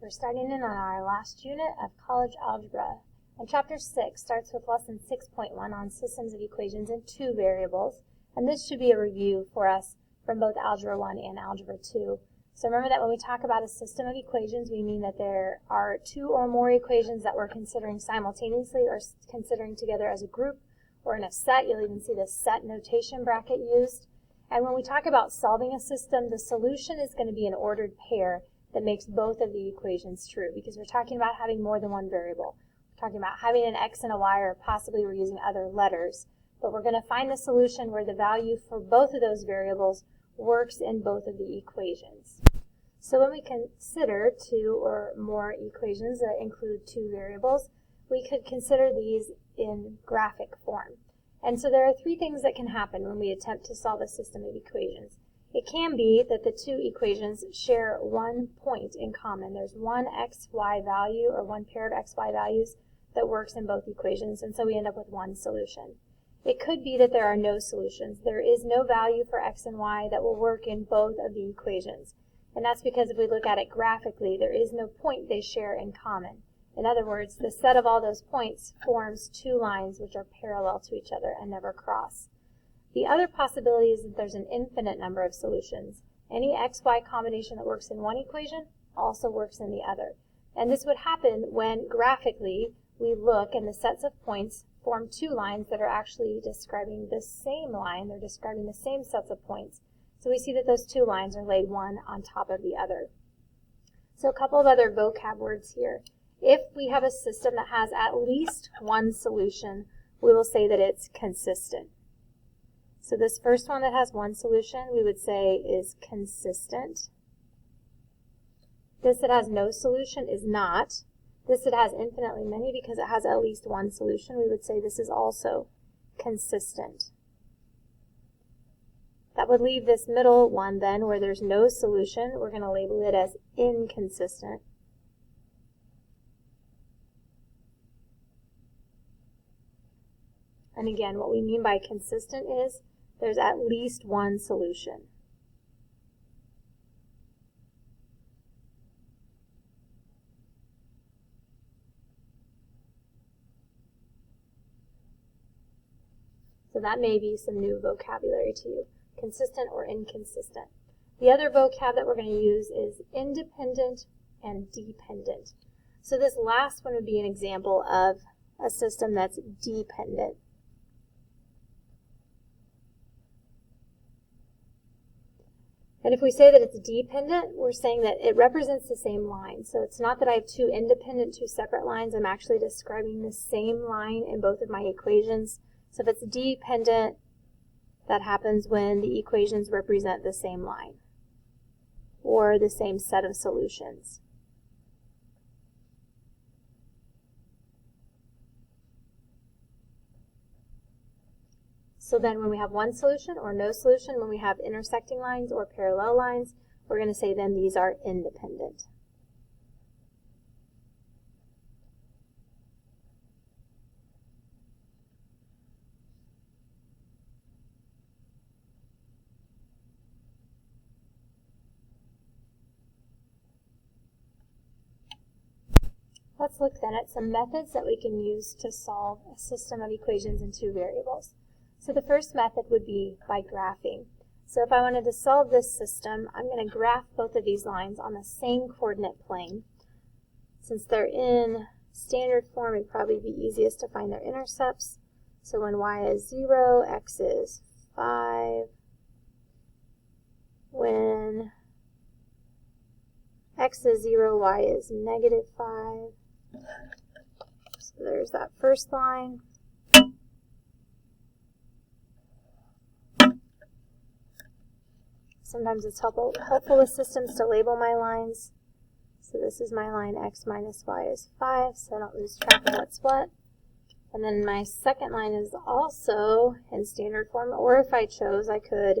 We're starting in on our last unit of college algebra, and chapter 6 starts with lesson 6.1 on systems of equations in two variables, and this should be a review for us from both algebra 1 and algebra 2. So remember that when we talk about a system of equations, we mean that there are two or more equations that we're considering simultaneously or considering together as a group or in a set. You'll even see the set notation bracket used. And when we talk about solving a system, the solution is going to be an ordered pair that makes both of the equations true, because we're talking about having more than one variable. We're talking about having an x and a y, or possibly we're using other letters. But we're going to find the solution where the value for both of those variables works in both of the equations. So when we consider two or more equations that include two variables, we could consider these in graphic form. And so there are three things that can happen when we attempt to solve a system of equations. It can be that the two equations share one point in common. There's one xy value or one pair of xy values that works in both equations, and so we end up with one solution. It could be that there are no solutions. There is no value for x and y that will work in both of the equations. And that's because if we look at it graphically, there is no point they share in common. In other words, the set of all those points forms two lines which are parallel to each other and never cross. The other possibility is that there's an infinite number of solutions. Any xy combination that works in one equation also works in the other. And this would happen when graphically we look and the sets of points form two lines that are actually describing the same line. They're describing the same sets of points. So we see that those two lines are laid one on top of the other. So a couple of other vocab words here. If we have a system that has at least one solution, we will say that it's consistent. So this first one that has one solution, we would say is consistent. This that has no solution is not. This that has infinitely many, because it has at least one solution, we would say this is also consistent. That would leave this middle one then where there's no solution. We're going to label it as inconsistent. And again, what we mean by consistent is there's at least one solution. So that may be some new vocabulary to you, consistent or inconsistent. The other vocab that we're going to use is independent and dependent. So this last one would be an example of a system that's dependent. And if we say that it's dependent, we're saying that it represents the same line. So it's not that I have two independent, two separate lines. I'm actually describing the same line in both of my equations. So if it's dependent, that happens when the equations represent the same line or the same set of solutions. So then when we have one solution or no solution, when we have intersecting lines or parallel lines, we're going to say then these are independent. Let's look then at some methods that we can use to solve a system of equations in two variables. So the first method would be by graphing. So if I wanted to solve this system, I'm going to graph both of these lines on the same coordinate plane. Since they're in standard form, it'd probably be easiest to find their intercepts. So when y is 0, x is 5. When x is 0, y is negative 5. So there's that first line. Sometimes it's helpful with systems to label my lines. So this is my line, x minus y is 5, so I don't lose track of what's what. And then my second line is also in standard form, or if I chose, I could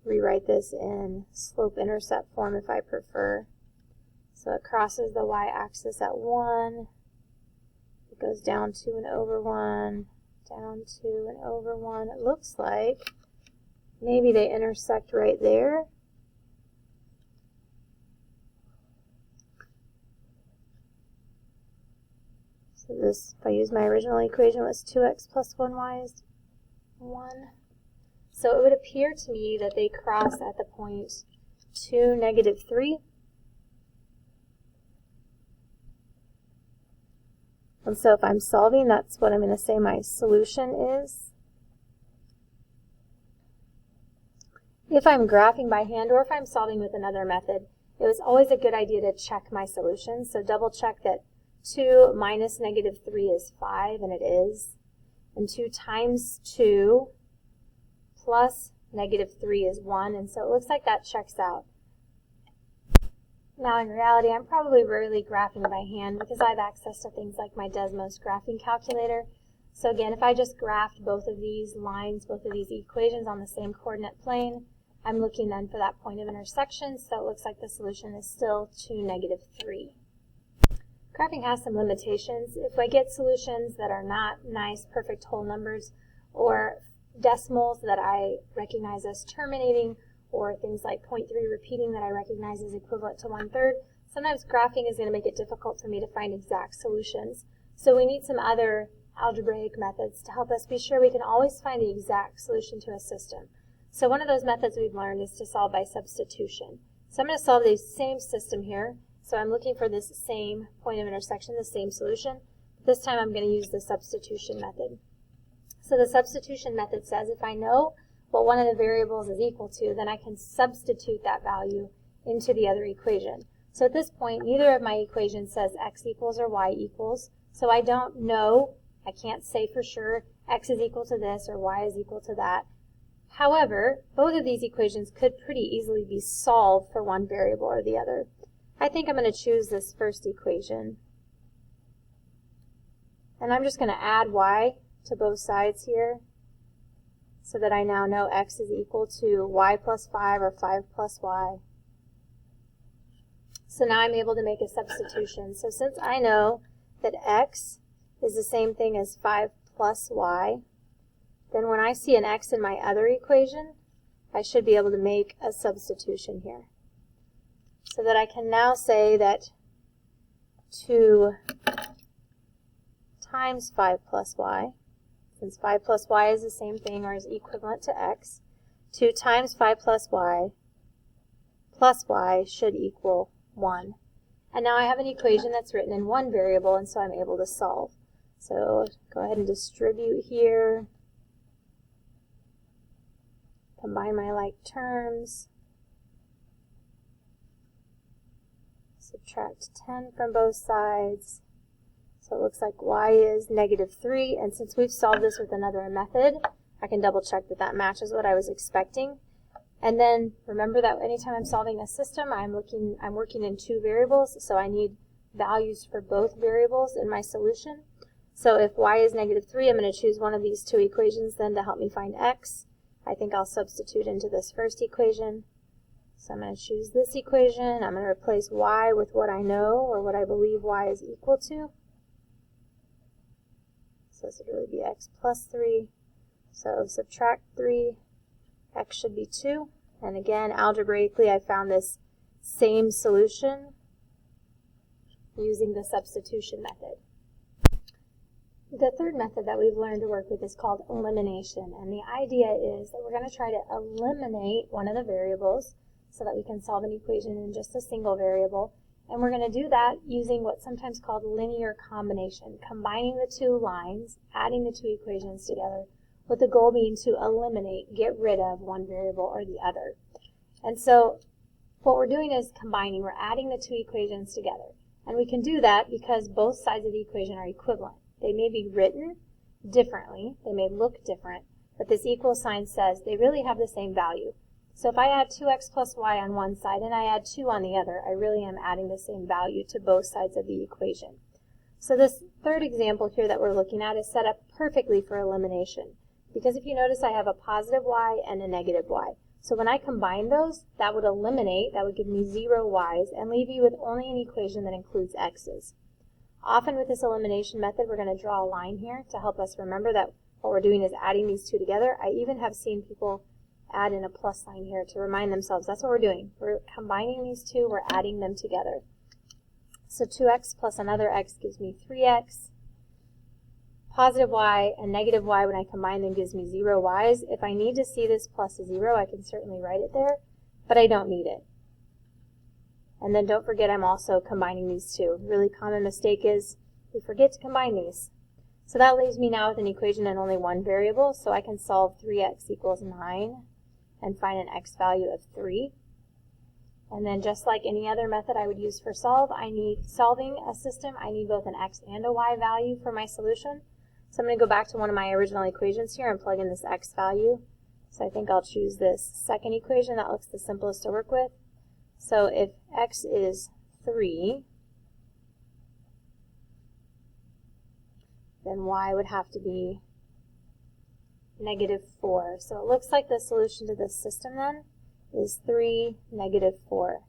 rewrite this in slope-intercept form if I prefer. So it crosses the y-axis at 1. It goes down 2 and over 1, down 2 and over 1. It looks like maybe they intersect right there. So this, if I use my original equation, was 2x plus 1y is 1. So it would appear to me that they cross at the point 2, negative 3. And so if I'm solving, that's what I'm going to say my solution is. If I'm graphing by hand or if I'm solving with another method, it was always a good idea to check my solution. So double check that 2 minus negative 3 is 5, and it is. And 2 times 2 plus negative 3 is 1, and so it looks like that checks out. Now in reality, I'm probably rarely graphing by hand because I have access to things like my Desmos graphing calculator. So again, if I just graphed both of these lines, both of these equations on the same coordinate plane, I'm looking then for that point of intersection, so it looks like the solution is still 2, negative 3. Graphing has some limitations. If I get solutions that are not nice, perfect whole numbers, or decimals that I recognize as terminating, or things like 0.3 repeating that I recognize as equivalent to 1/3, sometimes graphing is going to make it difficult for me to find exact solutions. So we need some other algebraic methods to help us be sure we can always find the exact solution to a system. So one of those methods we've learned is to solve by substitution. So I'm going to solve the same system here. So I'm looking for this same point of intersection, the same solution. This time I'm going to use the substitution method. So the substitution method says if I know what one of the variables is equal to, then I can substitute that value into the other equation. So at this point, neither of my equations says x equals or y equals. So I don't know, I can't say for sure x is equal to this or y is equal to that. However, both of these equations could pretty easily be solved for one variable or the other. I think I'm going to choose this first equation. And I'm just going to add y to both sides here so that I now know x is equal to y plus 5 or 5 plus y. So now I'm able to make a substitution. So since I know that x is the same thing as 5 plus y, then when I see an x in my other equation, I should be able to make a substitution here. So that I can now say that 2 times 5 plus y, since 5 plus y is the same thing or is equivalent to x, 2 times 5 plus y should equal 1. And now I have an equation that's written in one variable, and so I'm able to solve. So go ahead and distribute here. Combine my like terms. Subtract 10 from both sides. So it looks like y is negative 3, and since we've solved this with another method, I can double check that that matches what I was expecting. And then remember that anytime I'm solving a system, I'm working in two variables, so I need values for both variables in my solution. So if y is negative 3, I'm going to choose one of these two equations then to help me find x. I think I'll substitute into this first equation. So I'm going to choose this equation. I'm going to replace y with what I know or what I believe y is equal to. So this would really be x plus 3. So subtract 3, x should be 2. And again, algebraically, I found this same solution using the substitution method. The third method that we've learned to work with is called elimination. And the idea is that we're going to try to eliminate one of the variables so that we can solve an equation in just a single variable. And we're going to do that using what's sometimes called linear combination, combining the two lines, adding the two equations together, with the goal being to eliminate, get rid of one variable or the other. And so what we're doing is combining. We're adding the two equations together. And we can do that because both sides of the equation are equivalent. They may be written differently, they may look different, but this equal sign says they really have the same value. So if I add 2x plus y on one side and I add 2 on the other, I really am adding the same value to both sides of the equation. So this third example here that we're looking at is set up perfectly for elimination. Because if you notice, I have a positive y and a negative y. So when I combine those, that would eliminate, that would give me 0 y's and leave you with only an equation that includes x's. Often with this elimination method, we're going to draw a line here to help us remember that what we're doing is adding these two together. I even have seen people add in a plus sign here to remind themselves that's what we're doing. We're combining these two, we're adding them together. So 2x plus another x gives me 3x. positive y and negative y, when I combine them, gives me 0 y's. If I need to see this plus a 0, I can certainly write it there, but I don't need it. And then don't forget I'm also combining these two. Really common mistake is we forget to combine these. So that leaves me now with an equation in only one variable, so I can solve 3x equals 9 and find an x value of 3. And then just like any other method I would use for solving a system, I need both an x and a y value for my solution. So I'm going to go back to one of my original equations here and plug in this x value. So I think I'll choose this second equation. That looks the simplest to work with. So if x is 3, then y would have to be -4. So it looks like the solution to this system then is 3, -4.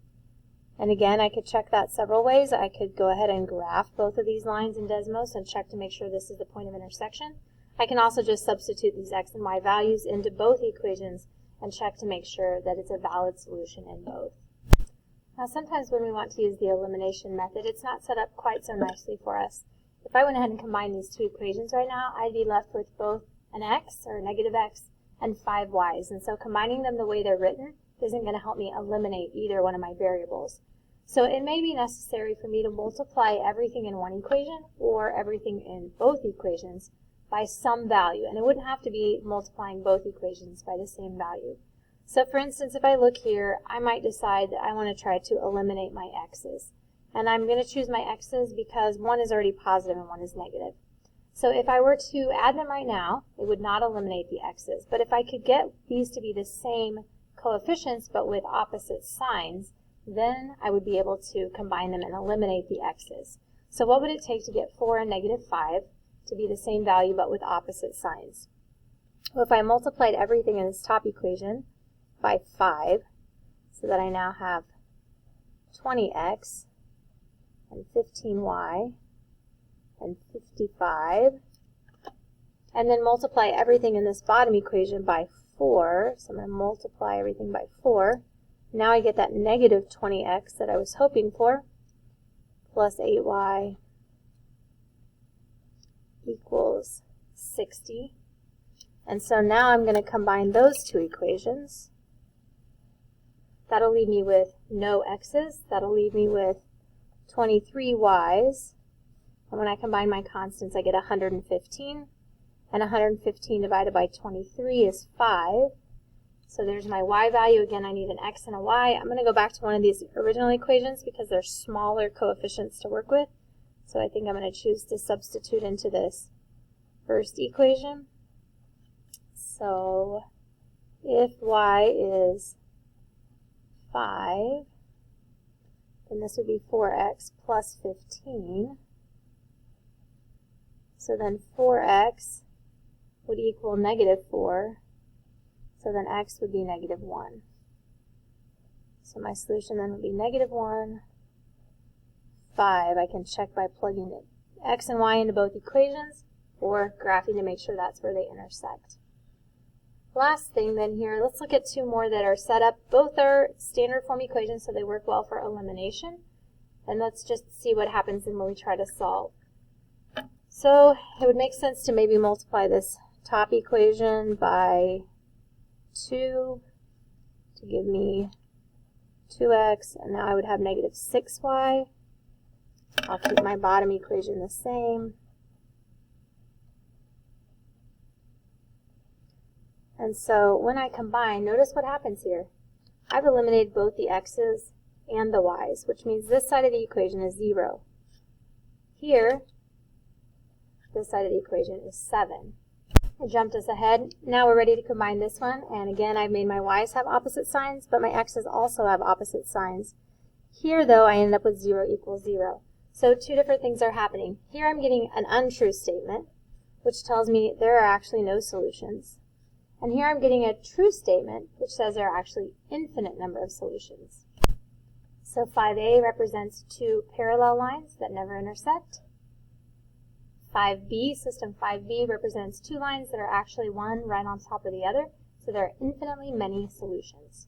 And again, I could check that several ways. I could go ahead and graph both of these lines in Desmos and check to make sure this is the point of intersection. I can also just substitute these x and y values into both equations and check to make sure that it's a valid solution in both. Now sometimes when we want to use the elimination method, it's not set up quite so nicely for us. If I went ahead and combined these two equations right now, I'd be left with both an x, or -x, and 5 y's. And so combining them the way they're written isn't going to help me eliminate either one of my variables. So it may be necessary for me to multiply everything in one equation or everything in both equations by some value. And it wouldn't have to be multiplying both equations by the same value. So for instance, if I look here, I might decide that I want to try to eliminate my x's. And I'm going to choose my x's because one is already positive and one is negative. So if I were to add them right now, it would not eliminate the x's. But if I could get these to be the same coefficients but with opposite signs, then I would be able to combine them and eliminate the x's. So what would it take to get 4 and -5 to be the same value but with opposite signs? Well, if I multiplied everything in this top equation by 5, so that I now have 20x and 15y and 55, and then multiply everything in this bottom equation by 4, so I'm going to multiply everything by 4. Now I get that -20x that I was hoping for, plus 8y equals 60. And so now I'm going to combine those two equations. That'll leave me with no x's. That'll leave me with 23 y's. And when I combine my constants, I get 115. And 115 divided by 23 is 5. So there's my y value. Again, I need an x and a y. I'm going to go back to one of these original equations because they're smaller coefficients to work with. So I think I'm going to choose to substitute into this first equation. So if y is 5, then this would be 4x plus 15. So then 4x would equal -4. So then x would be -1. So my solution then would be -1, 5. I can check by plugging x and y into both equations or graphing to make sure that's where they intersect. Last thing then here, let's look at two more that are set up. Both are standard form equations, so they work well for elimination. And let's just see what happens when we try to solve. So it would make sense to maybe multiply this top equation by 2 to give me 2x, and now I would have -6y. I'll keep my bottom equation the same. And so when I combine, notice what happens here. I've eliminated both the x's and the y's, which means this side of the equation is 0. Here, this side of the equation is 7. I jumped us ahead. Now we're ready to combine this one. And again, I've made my y's have opposite signs, but my x's also have opposite signs. Here, though, I ended up with 0 equals 0. So two different things are happening. Here I'm getting an untrue statement, which tells me there are actually no solutions. And here I'm getting a true statement, which says there are actually infinite number of solutions. So 5a represents two parallel lines that never intersect. 5b, system 5b, represents two lines that are actually one right on top of the other. So there are infinitely many solutions.